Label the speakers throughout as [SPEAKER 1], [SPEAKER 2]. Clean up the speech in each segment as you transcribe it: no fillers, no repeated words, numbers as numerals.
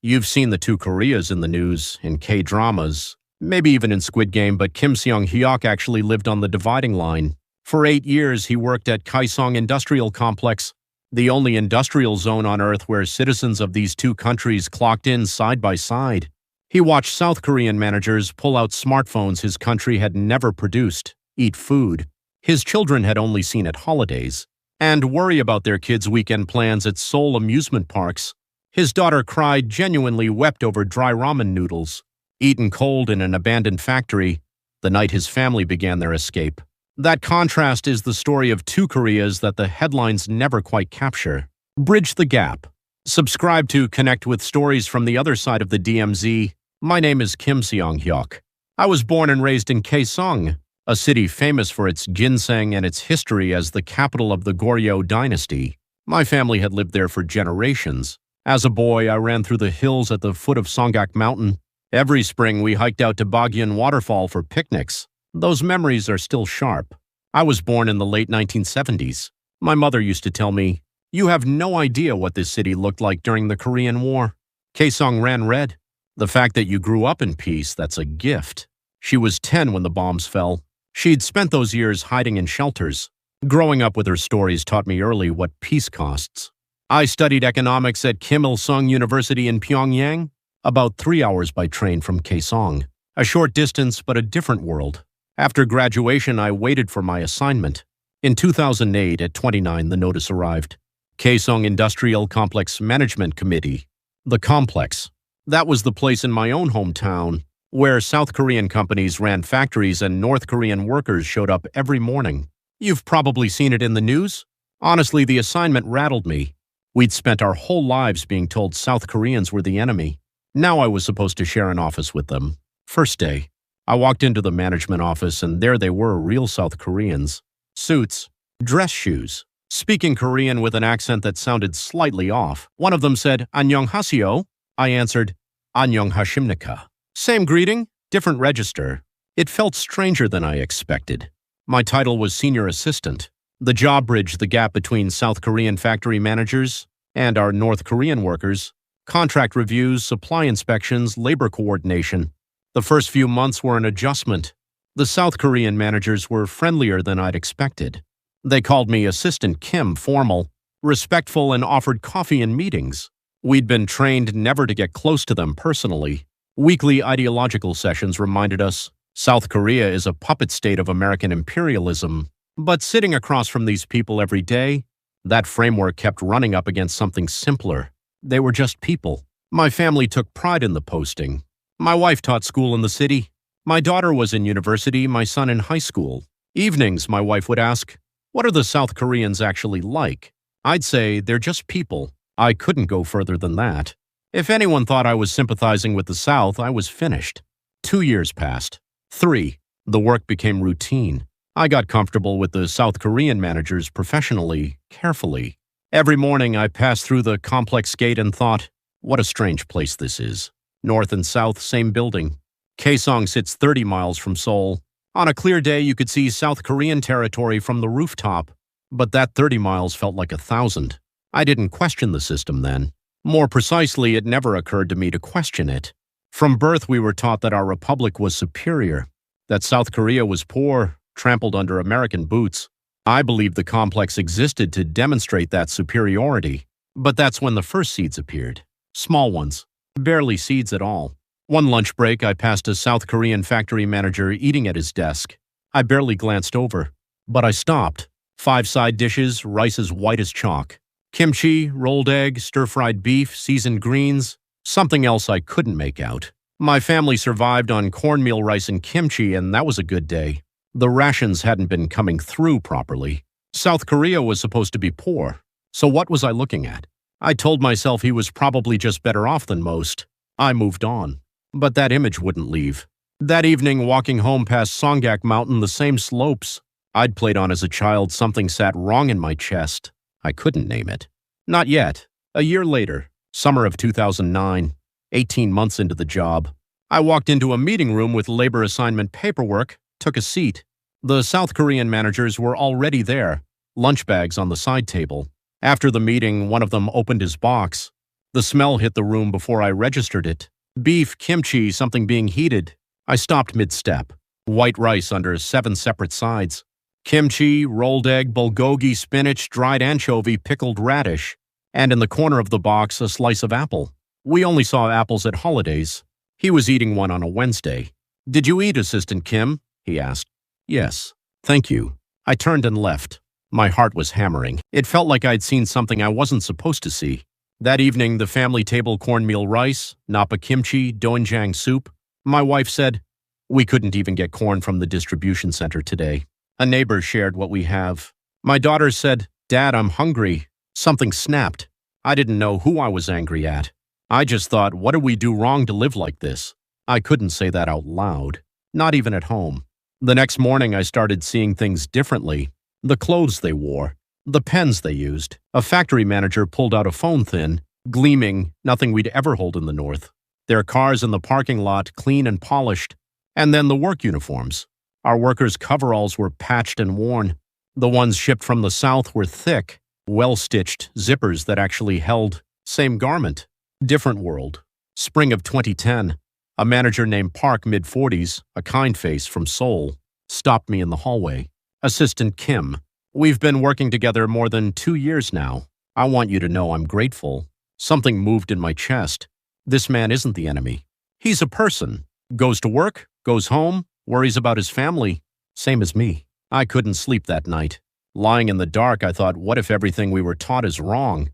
[SPEAKER 1] You've seen the two Koreas in the news, in K-dramas, maybe even in Squid Game, but Kim Seong-hyuk actually lived on the dividing line. For 8 years, he worked at Kaesong Industrial Complex, the only industrial zone on Earth where citizens of these two countries clocked in side by side. He watched South Korean managers pull out smartphones his country had never produced, eat food his children had only seen at holidays, and worry about their kids' weekend plans at Seoul amusement parks. His daughter cried, genuinely wept over dry ramen noodles, eaten cold in an abandoned factory, the night his family began their escape. That contrast is the story of two Koreas that the headlines never quite capture. Bridge the gap. Subscribe to connect with stories from the other side of the DMZ. My name is Kim Seong-hyuk. I was born and raised in Kaesong, a city famous for its ginseng and its history as the capital of the Goryeo dynasty. My family had lived there for generations. As a boy, I ran through the hills at the foot of Songgak Mountain. Every spring, we hiked out to Bagyeon Waterfall for picnics. Those memories are still sharp. I was born in the late 1970s. My mother used to tell me, "You have no idea what this city looked like during the Korean War. Kaesong ran red. The fact that you grew up in peace, that's a gift." She was 10 when the bombs fell. She'd spent those years hiding in shelters. Growing up with her stories taught me early what peace costs. I studied economics at Kim Il-sung University in Pyongyang, about 3 hours by train from Kaesong. A short distance, but a different world. After graduation, I waited for my assignment. In 2008, at 29, the notice arrived. Kaesong Industrial Complex Management Committee. The complex. That was the place in my own hometown where South Korean companies ran factories and North Korean workers showed up every morning. You've probably seen it in the news. Honestly, the assignment rattled me. We'd spent our whole lives being told South Koreans were the enemy. Now I was supposed to share an office with them. First day, I walked into the management office and there they were, real South Koreans. Suits, dress shoes, speaking Korean with an accent that sounded slightly off. One of them said, "안녕하세요." I answered, "안녕하십니까." Same greeting, different register. It felt stranger than I expected. My title was senior assistant. The job bridged the gap between South Korean factory managers and our North Korean workers. Contract reviews, supply inspections, labor coordination. The first few months were an adjustment. The South Korean managers were friendlier than I'd expected. They called me Assistant Kim, formal, respectful, and offered coffee in meetings. We'd been trained never to get close to them personally. Weekly ideological sessions reminded us South Korea is a puppet state of American imperialism. But sitting across from these people every day, that framework kept running up against something simpler. They were just people. My family took pride in the posting. My wife taught school in the city. My daughter was in university, my son in high school. Evenings, my wife would ask, "What are the South Koreans actually like?" I'd say, "They're just people." I couldn't go further than that. If anyone thought I was sympathizing with the South, I was finished. 2 years passed. 3. The work became routine. I got comfortable with the South Korean managers professionally, carefully. Every morning I passed through the complex gate and thought, what a strange place this is. North and south, same building. Kaesong sits 30 miles from Seoul. On a clear day, you could see South Korean territory from the rooftop. But that 30 miles felt like 1,000. I didn't question the system then. More precisely, it never occurred to me to question it. From birth, we were taught that our republic was superior, that South Korea was poor, trampled under American boots. I believed the complex existed to demonstrate that superiority. But that's when the first seeds appeared. Small ones. Barely seeds at all. One lunch break, I passed a South Korean factory manager eating at his desk. I barely glanced over. But I stopped. 5 side dishes, rice as white as chalk. Kimchi, rolled egg, stir-fried beef, seasoned greens. Something else I couldn't make out. My family survived on cornmeal rice and kimchi, and that was a good day. The rations hadn't been coming through properly. South Korea was supposed to be poor. So what was I looking at? I told myself he was probably just better off than most. I moved on. But that image wouldn't leave. That evening, walking home past Songgak Mountain, the same slopes I'd played on as a child, something sat wrong in my chest. I couldn't name it. Not yet. A year later, summer of 2009, 18 months into the job, I walked into a meeting room with labor assignment paperwork, took a seat. The South Korean managers were already there, lunch bags on the side table. After the meeting, one of them opened his box. The smell hit the room before I registered it. Beef, kimchi, something being heated. I stopped mid-step. White rice under 7 separate sides. Kimchi, rolled egg, bulgogi, spinach, dried anchovy, pickled radish. And in the corner of the box, a slice of apple. We only saw apples at holidays. He was eating one on a Wednesday. "Did you eat, Assistant Kim?" he asked. "Yes. Thank you." I turned and left. My heart was hammering. It felt like I'd seen something I wasn't supposed to see. That evening, the family table cornmeal rice, napa kimchi, doenjang soup. My wife said, "We couldn't even get corn from the distribution center today." A neighbor shared what we have. My daughter said, "Dad, I'm hungry." Something snapped. I didn't know who I was angry at. I just thought, what did we do wrong to live like this? I couldn't say that out loud, not even at home. The next morning, I started seeing things differently. The clothes they wore, the pens they used. A factory manager pulled out a phone thin, gleaming, nothing we'd ever hold in the North. Their cars in the parking lot, clean and polished. And then the work uniforms. Our workers' coveralls were patched and worn. The ones shipped from the South were thick, well-stitched zippers that actually held. Same garment. Different world. Spring of 2010. A manager named Park, mid-40s, a kind face from Seoul, stopped me in the hallway. "Assistant Kim, we've been working together more than 2 years now. I want you to know I'm grateful." Something moved in my chest. This man isn't the enemy. He's a person. Goes to work, goes home, worries about his family. Same as me. I couldn't sleep that night. Lying in the dark, I thought, what if everything we were taught is wrong?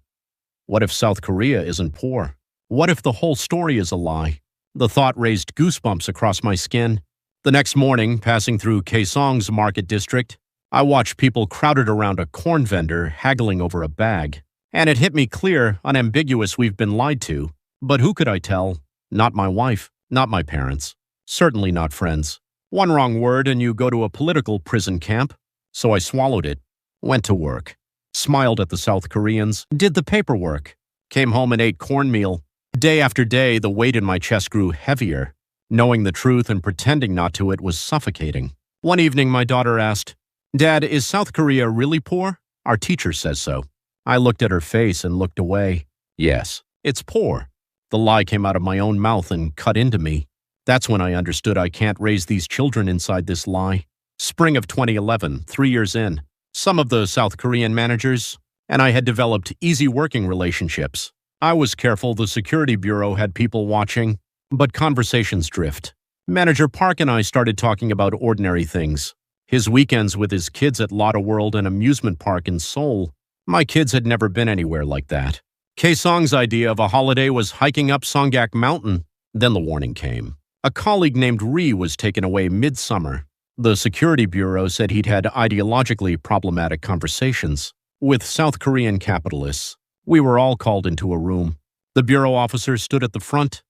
[SPEAKER 1] What if South Korea isn't poor? What if the whole story is a lie? The thought raised goosebumps across my skin. The next morning, passing through Kaesong's market district, I watched people crowded around a corn vendor haggling over a bag. And it hit me clear, unambiguous, we've been lied to. But who could I tell? Not my wife, not my parents. Certainly not friends. One wrong word and you go to a political prison camp. So I swallowed it, went to work, smiled at the South Koreans, did the paperwork, came home and ate cornmeal. Day after day, the weight in my chest grew heavier. Knowing the truth and pretending not to it was suffocating. One evening, my daughter asked, "Dad, is South Korea really poor? Our teacher says so." I looked at her face and looked away. Yes, it's poor. The lie came out of my own mouth and cut into me. That's when I understood I can't raise these children inside this lie. Spring of 2011, 3 years in. Some of the South Korean managers and I had developed easy working relationships. I was careful the security bureau had people watching, but conversations drift. Manager Park and I started talking about ordinary things. His weekends with his kids at Lotte World and amusement park in Seoul. My kids had never been anywhere like that. Kaesong's idea of a holiday was hiking up Songgak Mountain. Then the warning came. A colleague named Ri was taken away mid-summer. The security bureau said he'd had ideologically problematic conversations with South Korean capitalists. We were all called into a room. The bureau officer stood at the front.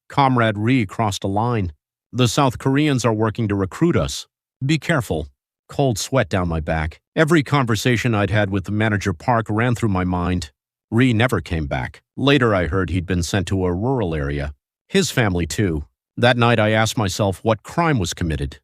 [SPEAKER 1] Comrade Ri crossed a line. "The South Koreans are working to recruit us. Be careful." Cold sweat down my back. Every conversation I'd had with Manager Park ran through my mind. Ri never came back. Later I heard he'd been sent to a rural area. His family too. That night I asked myself what crime was committed.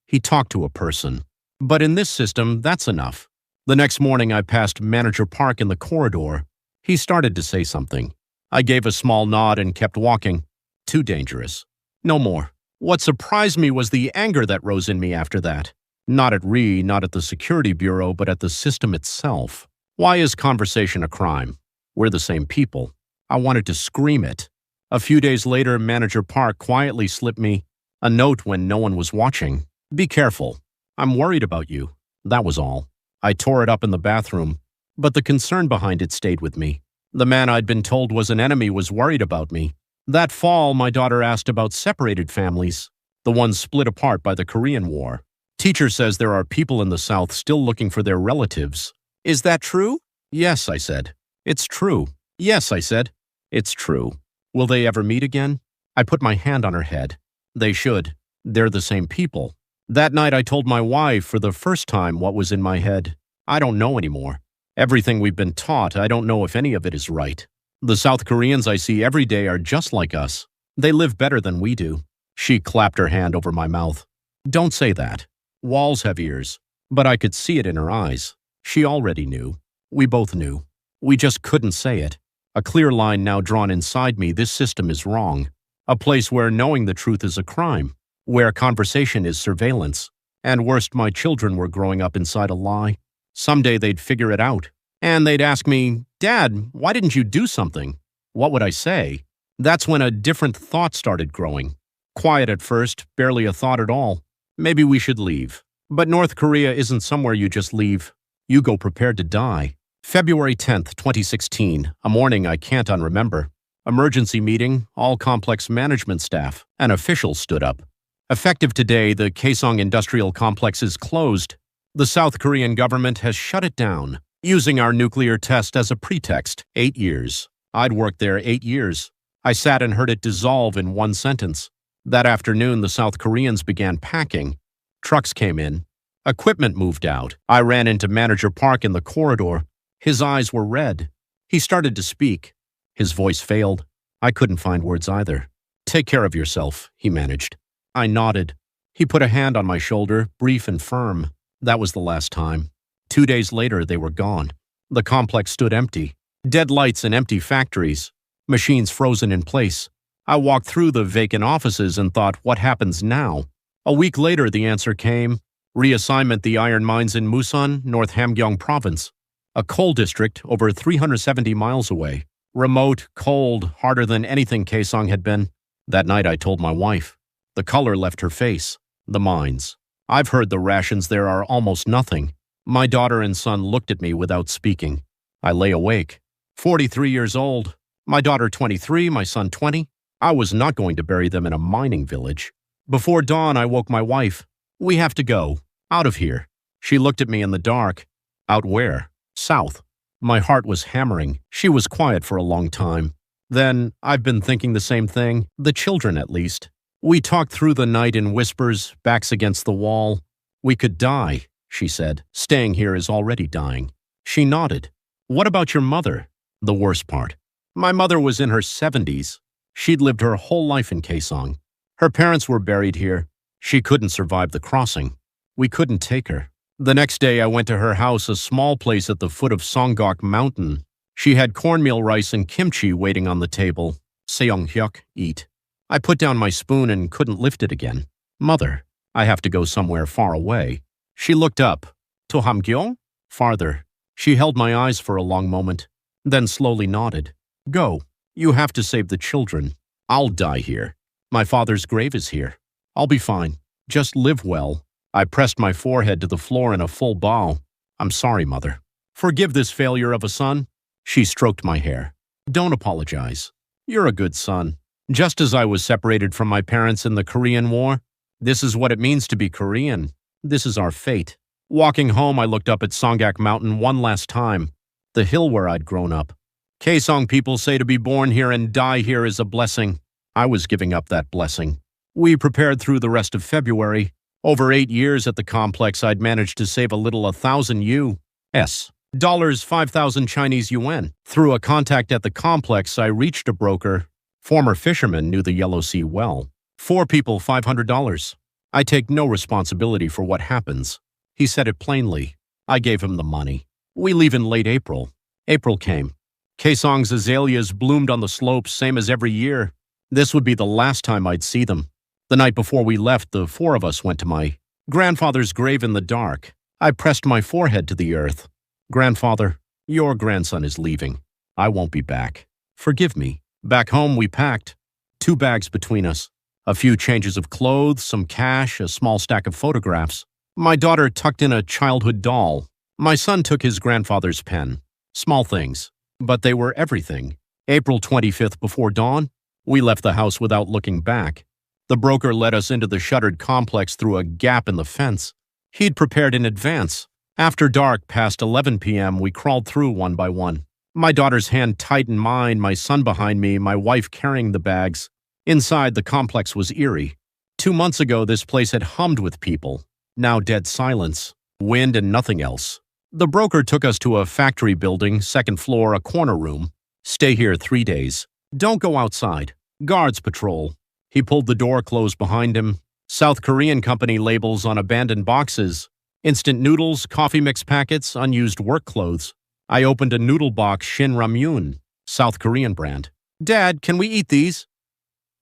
[SPEAKER 1] He talked to a person. But in this system, that's enough. The next morning I passed Manager Park in the corridor. He started to say something. I gave a small nod and kept walking. Too dangerous. No more. What surprised me was the anger that rose in me after that. Not at Ri, not at the security bureau, but at the system itself. Why is conversation a crime? We're the same people. I wanted to scream it. A few days later, Manager Park quietly slipped me a note when no one was watching. "Be careful. I'm worried about you." That was all. I tore it up in the bathroom, but the concern behind it stayed with me. The man I'd been told was an enemy was worried about me. That fall, my daughter asked about separated families, the ones split apart by the Korean War. "Teacher says there are people in the South still looking for their relatives. Is that true?" "Yes," I said. "It's true." "Yes," I said. "It's true." "Will they ever meet again?" I put my hand on her head. "They should. They're the same people." That night I told my wife for the first time what was in my head. I don't know anymore. Everything we've been taught, I don't know if any of it is right. The South Koreans I see every day are just like us. They live better than we do. She clapped her hand over my mouth. "Don't say that. Walls have ears." But I could see it in her eyes. She already knew. We both knew. We just couldn't say it. A clear line now drawn inside me. This system is wrong. A place where knowing the truth is a crime, where conversation is surveillance, and worst, my children were growing up inside a lie. Someday they'd figure it out, and they'd ask me, "Dad, why didn't you do something?" What would I say? That's when a different thought started growing. Quiet at first, barely a thought at all. Maybe we should leave. But North Korea isn't somewhere you just leave. You go prepared to die. February 10th, 2016, a morning I can't unremember. Emergency meeting, all complex management staff. An official stood up. Effective today, the Kaesong industrial complex is closed. The South Korean government has shut it down, using our nuclear test as a pretext. 8 years. I'd worked there 8 years. I sat and heard it dissolve in one sentence. That afternoon, the South Koreans began packing. Trucks came in. Equipment moved out. I ran into Manager Park in the corridor. His eyes were red. He started to speak. His voice failed. I couldn't find words either. "Take care of yourself," he managed. I nodded. He put a hand on my shoulder, brief and firm. That was the last time. 2 days later, they were gone. The complex stood empty. Dead lights and empty factories. Machines frozen in place. I walked through the vacant offices and thought, what happens now? A week later, the answer came. Reassignment the iron mines in Musan, North Hamgyong Province. A coal district over 370 miles away. Remote, cold, harder than anything Kaesong had been. That night I told my wife. The color left her face. The mines. I've heard the rations there are almost nothing. My daughter and son looked at me without speaking. I lay awake. 43 years old. My daughter 23, my son 20. I was not going to bury them in a mining village. Before dawn, I woke my wife. "We have to go. Out of here." She looked at me in the dark. Out where? South. My heart was hammering. She was quiet for a long time. Then, I've been thinking the same thing. The children, at least. We talked through the night in whispers, backs against the wall. "We could die," she said. "Staying here is already dying." She nodded. "What about your mother?" The worst part. My mother was in her 70s. She'd lived her whole life in Kaesong. Her parents were buried here. She couldn't survive the crossing. We couldn't take her. The next day I went to her house, a small place at the foot of Songgok Mountain. She had cornmeal rice and kimchi waiting on the table. Seonghyuk, eat. I put down my spoon and couldn't lift it again. "Mother, I have to go somewhere far away." She looked up. "To Hamgyong?" "Farther." She held my eyes for a long moment, then slowly nodded. "Go. You have to save the children. I'll die here. My father's grave is here. I'll be fine. Just live well." I pressed my forehead to the floor in a full bow. "I'm sorry, Mother. Forgive this failure of a son." She stroked my hair. "Don't apologize. You're a good son. Just as I was separated from my parents in the Korean War, this is what it means to be Korean. This is our fate." Walking home, I looked up at Songgak Mountain one last time, the hill where I'd grown up. Kaesong people say to be born here and die here is a blessing. I was giving up that blessing. We prepared through the rest of February. Over 8 years at the complex, I'd managed to save a little 1,000 U.S. dollars, 5,000 Chinese yuan. Through a contact at the complex, I reached a broker. Former fisherman knew the Yellow Sea well. 4 people, $500. I take no responsibility for what happens. He said it plainly. I gave him the money. We leave in late April. April came. Kaesong's azaleas bloomed on the slopes, same as every year. This would be the last time I'd see them. The night before we left, the 4 of us went to my grandfather's grave in the dark. I pressed my forehead to the earth. "Grandfather, your grandson is leaving. I won't be back. Forgive me." Back home, we packed. 2 bags between us. A few changes of clothes, some cash, a small stack of photographs. My daughter tucked in a childhood doll. My son took his grandfather's pen. Small things, but they were everything. April 25th before dawn, we left the house without looking back. The broker led us into the shuttered complex through a gap in the fence. He'd prepared in advance. After dark, past 11 p.m., we crawled through one by one. My daughter's hand tight in mine, my son behind me, my wife carrying the bags. Inside, the complex was eerie. 2 months ago, this place had hummed with people. Now dead silence, wind and nothing else. The broker took us to a factory building, 2nd floor, a corner room. "Stay here 3 days. Don't go outside. Guards patrol." He pulled the door closed behind him. South Korean company labels on abandoned boxes. Instant noodles, coffee mix packets, unused work clothes. I opened a noodle box, Shin Ramyun. South Korean brand. Dad, can we eat these?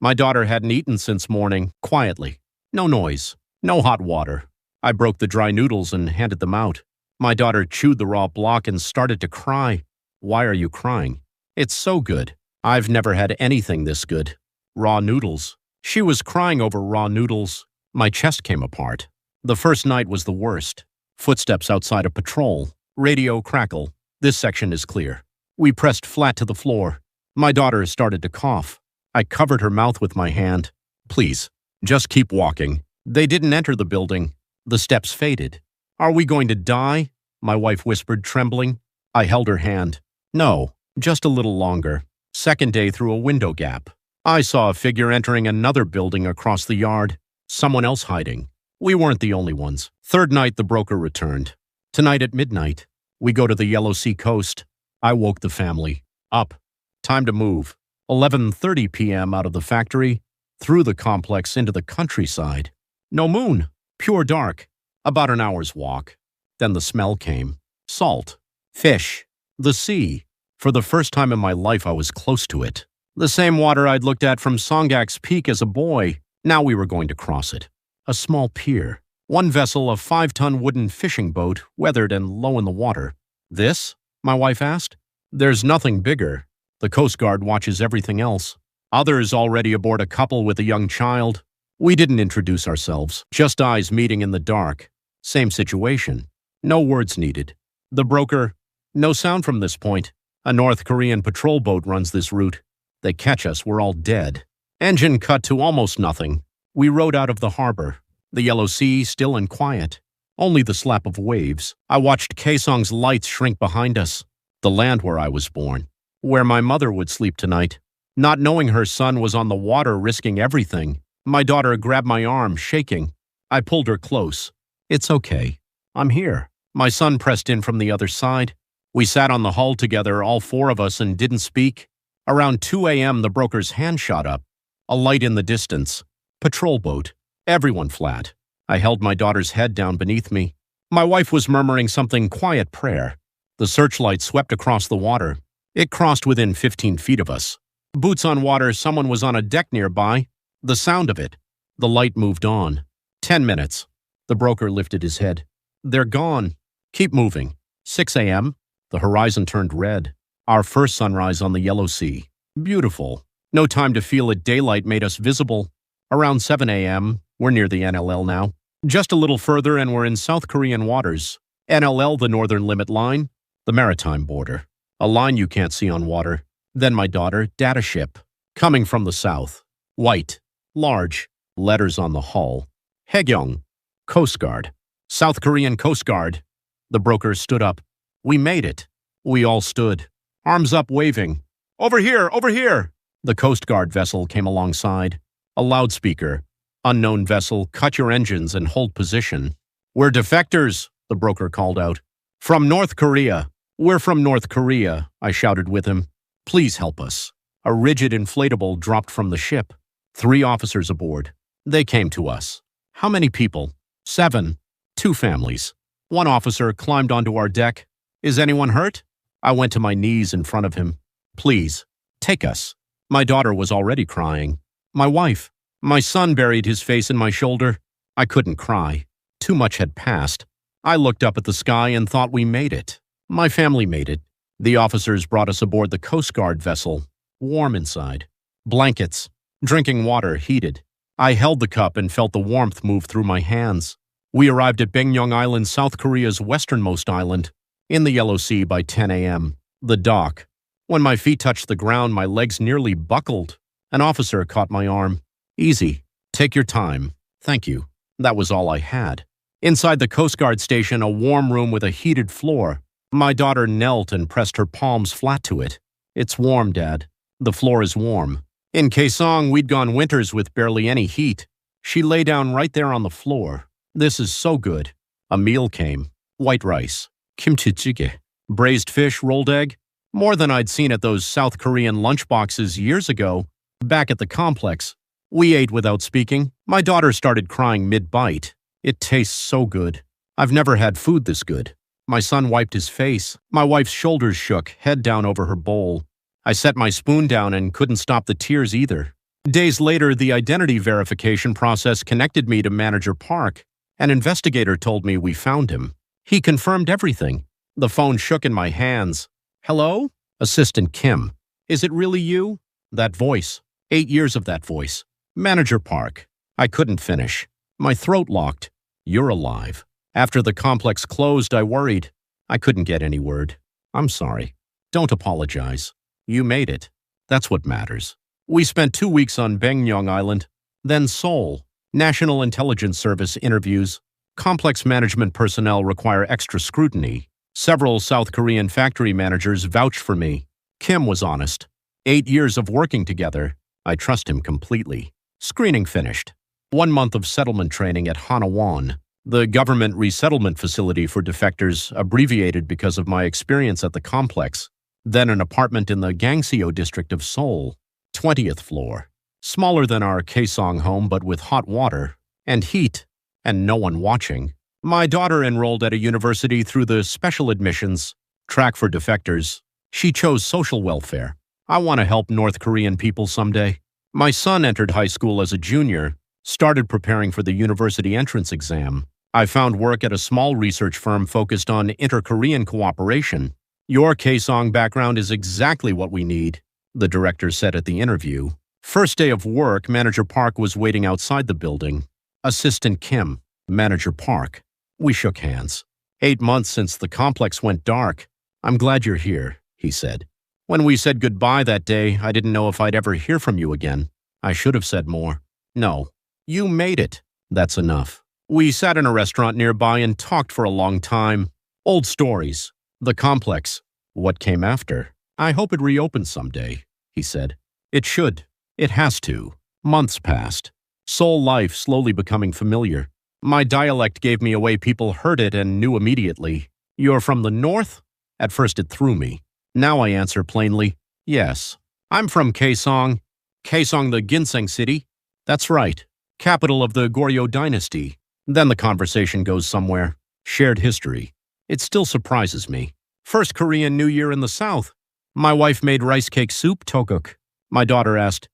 [SPEAKER 1] My daughter hadn't eaten since morning, quietly. No noise, no hot water. I broke the dry noodles and handed them out. My daughter chewed the raw block and started to cry. Why are you crying? It's so good. I've never had anything this good. Raw noodles. She was crying over raw noodles. My chest came apart. The first night was the worst. Footsteps outside of patrol. Radio crackle. This section is clear. We pressed flat to the floor. My daughter started to cough. I covered her mouth with my hand. Please, just keep walking. They didn't enter the building. The steps faded. Are we going to die? My wife whispered, trembling. I held her hand. No, just a little longer. Second day through a window gap. I saw a figure entering another building across the yard. Someone else hiding. We weren't the only ones. Third night, the broker returned. Tonight at midnight, we go to the Yellow Sea coast. I woke the family. Up. Time to move. 11:30 p.m. out of the factory, through the complex into the countryside. No moon. Pure dark. About an hour's walk. Then the smell came. Salt. Fish. The sea. For the first time in my life, I was close to it. The same water I'd looked at from Songgak's Peak as a boy. Now we were going to cross it. A small pier. One vessel, a 5-ton wooden fishing boat, weathered and low in the water. This? My wife asked. There's nothing bigger. The Coast Guard watches everything else. Others already aboard a couple with a young child. We didn't introduce ourselves, just eyes meeting in the dark. Same situation. No words needed. The broker, no sound from this point. A North Korean patrol boat runs this route. They catch us, we're all dead. Engine cut to almost nothing. We rode out of the harbor. The Yellow Sea still and quiet. Only the slap of waves. I watched Kaesong's lights shrink behind us. The land where I was born. Where my mother would sleep tonight. Not knowing her son was on the water risking everything. My daughter grabbed my arm, shaking. I pulled her close. It's okay. I'm here. My son pressed in from the other side. We sat on the hull together, all four of us, and didn't speak. Around 2 a.m., the broker's hand shot up. A light in the distance. Patrol boat. Everyone flat. I held my daughter's head down beneath me. My wife was murmuring something quiet prayer. The searchlight swept across the water. It crossed within 15 feet of us. Boots on water, someone was on a deck nearby. The sound of it. The light moved on. 10 minutes. The broker lifted his head. They're gone. Keep moving. 6 a.m. The horizon turned red. Our first sunrise on the Yellow Sea. Beautiful. No time to feel it. Daylight made us visible. Around 7 a.m. We're near the NLL now. Just a little further and we're in South Korean waters. NLL, the northern limit line. The maritime border. A line you can't see on water. Then my daughter, data ship. Coming from the south. White. Large. Letters on the hull. Haegyong. Coast Guard. South Korean Coast Guard. The broker stood up. We made it. We all stood. Arms up, waving. Over here! Over here! The Coast Guard vessel came alongside. A loudspeaker. Unknown vessel, cut your engines and hold position. We're defectors, the broker called out. From North Korea. We're from North Korea, I shouted with him. Please help us. A rigid inflatable dropped from the ship. 3 officers aboard. They came to us. How many people? 7. 2 families. 1 officer climbed onto our deck. Is anyone hurt? I went to my knees in front of him. Please, take us. My daughter was already crying. My wife. My son buried his face in my shoulder. I couldn't cry. Too much had passed. I looked up at the sky and thought we made it. My family made it. The officers brought us aboard the Coast Guard vessel. Warm inside. Blankets. Drinking water, heated. I held the cup and felt the warmth move through my hands. We arrived at Baekneung Island, South Korea's westernmost island, in the Yellow Sea by 10 a.m. The dock. When my feet touched the ground, my legs nearly buckled. An officer caught my arm. Easy. Take your time. Thank you. That was all I had. Inside the Coast Guard station, a warm room with a heated floor. My daughter knelt and pressed her palms flat to it. It's warm, Dad. The floor is warm. In Kaesong, we'd gone winters with barely any heat. She lay down right there on the floor. This is so good. A meal came. White rice. Kimchi jjigae. Braised fish, rolled egg. More than I'd seen at those South Korean lunchboxes years ago. Back at the complex. We ate without speaking. My daughter started crying mid-bite. It tastes so good. I've never had food this good. My son wiped his face. My wife's shoulders shook, head down over her bowl. I set my spoon down and couldn't stop the tears either. Days later, the identity verification process connected me to Manager Park. An investigator told me we found him. He confirmed everything. The phone shook in my hands. Hello? Assistant Kim. Is it really you? That voice. 8 years of that voice. Manager Park. I couldn't finish. My throat locked. You're alive. After the complex closed, I worried. I couldn't get any word. I'm sorry. Don't apologize. You made it. That's what matters. We spent 2 weeks on Baekneung Island, then Seoul. National Intelligence Service interviews. Complex management personnel require extra scrutiny. Several South Korean factory managers vouched for me. Kim was honest. 8 years of working together. I trust him completely. Screening finished. 1 month of settlement training at Hanawon, the government resettlement facility for defectors, abbreviated because of my experience at the complex. Then an apartment in the Gangseo district of Seoul, 20th floor. Smaller than our Kaesong home, but with hot water and heat and no one watching. My daughter enrolled at a university through the special admissions track for defectors. She chose social welfare. I want to help North Korean people someday. My son entered high school as a junior, started preparing for the university entrance exam. I found work at a small research firm focused on inter-Korean cooperation. Your Kaesong background is exactly what we need, the director said at the interview. First day of work, Manager Park was waiting outside the building. Assistant Kim, Manager Park. We shook hands. 8 months since the complex went dark. I'm glad you're here, he said. When we said goodbye that day, I didn't know if I'd ever hear from you again. I should have said more. No. You made it. That's enough. We sat in a restaurant nearby and talked for a long time. Old stories. The complex. What came after? I hope it reopens someday, he said. It should. It has to. Months passed. Seoul life slowly becoming familiar. My dialect gave me away. People heard it and knew immediately. You're from the north? At first it threw me. Now I answer plainly, yes. I'm from Kaesong. Kaesong, the ginseng city. That's right. Capital of the Goryeo dynasty. Then the conversation goes somewhere. Shared history. It still surprises me. First Korean New Year in the South. My wife made rice cake soup, tteokguk. My daughter asked,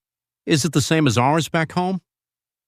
[SPEAKER 1] is it the same as ours back home?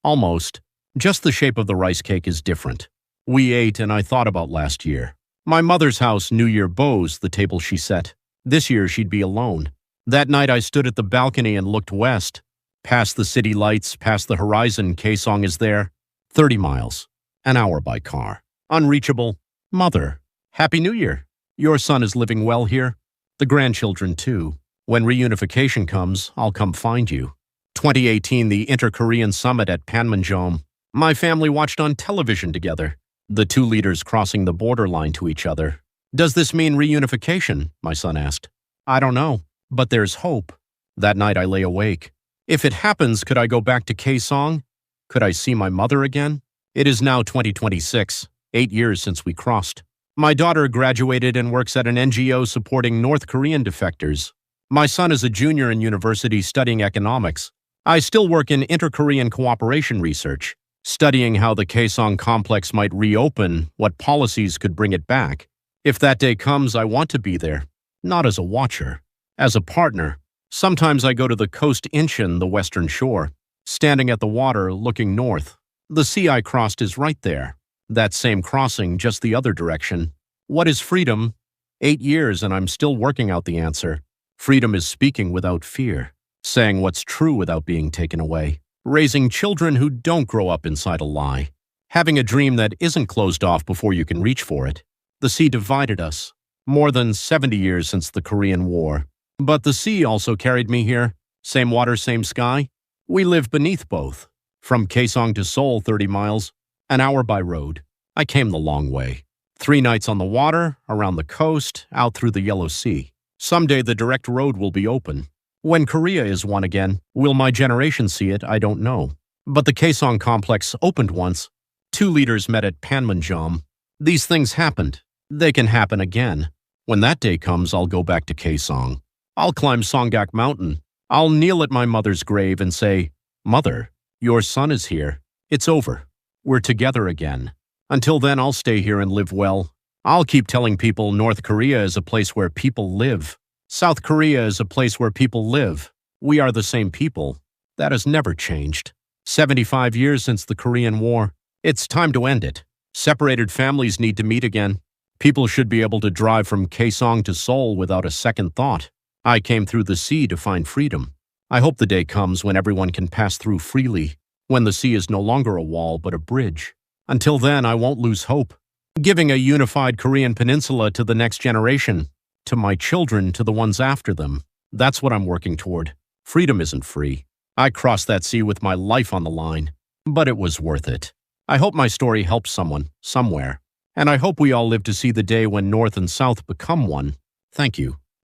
[SPEAKER 1] Almost. Just the shape of the rice cake is different. We ate and I thought about last year. My mother's house, New Year bows, the table she set. This year she'd be alone. That night I stood at the balcony and looked west. Past the city lights, past the horizon, Kaesong is there. 30 miles. An hour by car. Unreachable. Mother. Happy New Year. Your son is living well here. The grandchildren too. When reunification comes, I'll come find you. 2018, the Inter-Korean Summit at Panmunjom. My family watched on television together. The two leaders crossing the borderline to each other. Does this mean reunification? My son asked. I don't know, but there's hope. That night I lay awake. If it happens, could I go back to Kaesong? Could I see my mother again? It is now 2026, 8 years since we crossed. My daughter graduated and works at an NGO supporting North Korean defectors. My son is a junior in university studying economics. I still work in inter-Korean cooperation research, studying how the Kaesong complex might reopen, what policies could bring it back. If that day comes, I want to be there, not as a watcher, as a partner. Sometimes I go to the coast Incheon, the western shore, standing at the water looking north. The sea I crossed is right there. That same crossing, just the other direction. What is freedom? 8 years and I'm still working out the answer. Freedom is speaking without fear, saying what's true without being taken away, raising children who don't grow up inside a lie, having a dream that isn't closed off before you can reach for it. The sea divided us. More than 70 years since the Korean War. But the sea also carried me here. Same water, same sky. We live beneath both. From Kaesong to Seoul, 30 miles. An hour by road. I came the long way. 3 nights on the water, around the coast, out through the Yellow Sea. Someday the direct road will be open. When Korea is one again, will my generation see it? I don't know. But the Kaesong complex opened once. 2 leaders met at Panmunjom. These things happened. They can happen again. When that day comes, I'll go back to Kaesong. I'll climb Songgak Mountain. I'll kneel at my mother's grave and say, Mother, your son is here. It's over. We're together again. Until then, I'll stay here and live well. I'll keep telling people North Korea is a place where people live. South Korea is a place where people live. We are the same people. That has never changed. 75 years since the Korean War. It's time to end it. Separated families need to meet again. People should be able to drive from Kaesong to Seoul without a second thought. I came through the sea to find freedom. I hope the day comes when everyone can pass through freely, when the sea is no longer a wall but a bridge. Until then, I won't lose hope. Giving a unified Korean peninsula to the next generation, to my children, to the ones after them. That's what I'm working toward. Freedom isn't free. I crossed that sea with my life on the line, but it was worth it. I hope my story helps someone, somewhere. And I hope we all live to see the day when North and South become one. Thank you.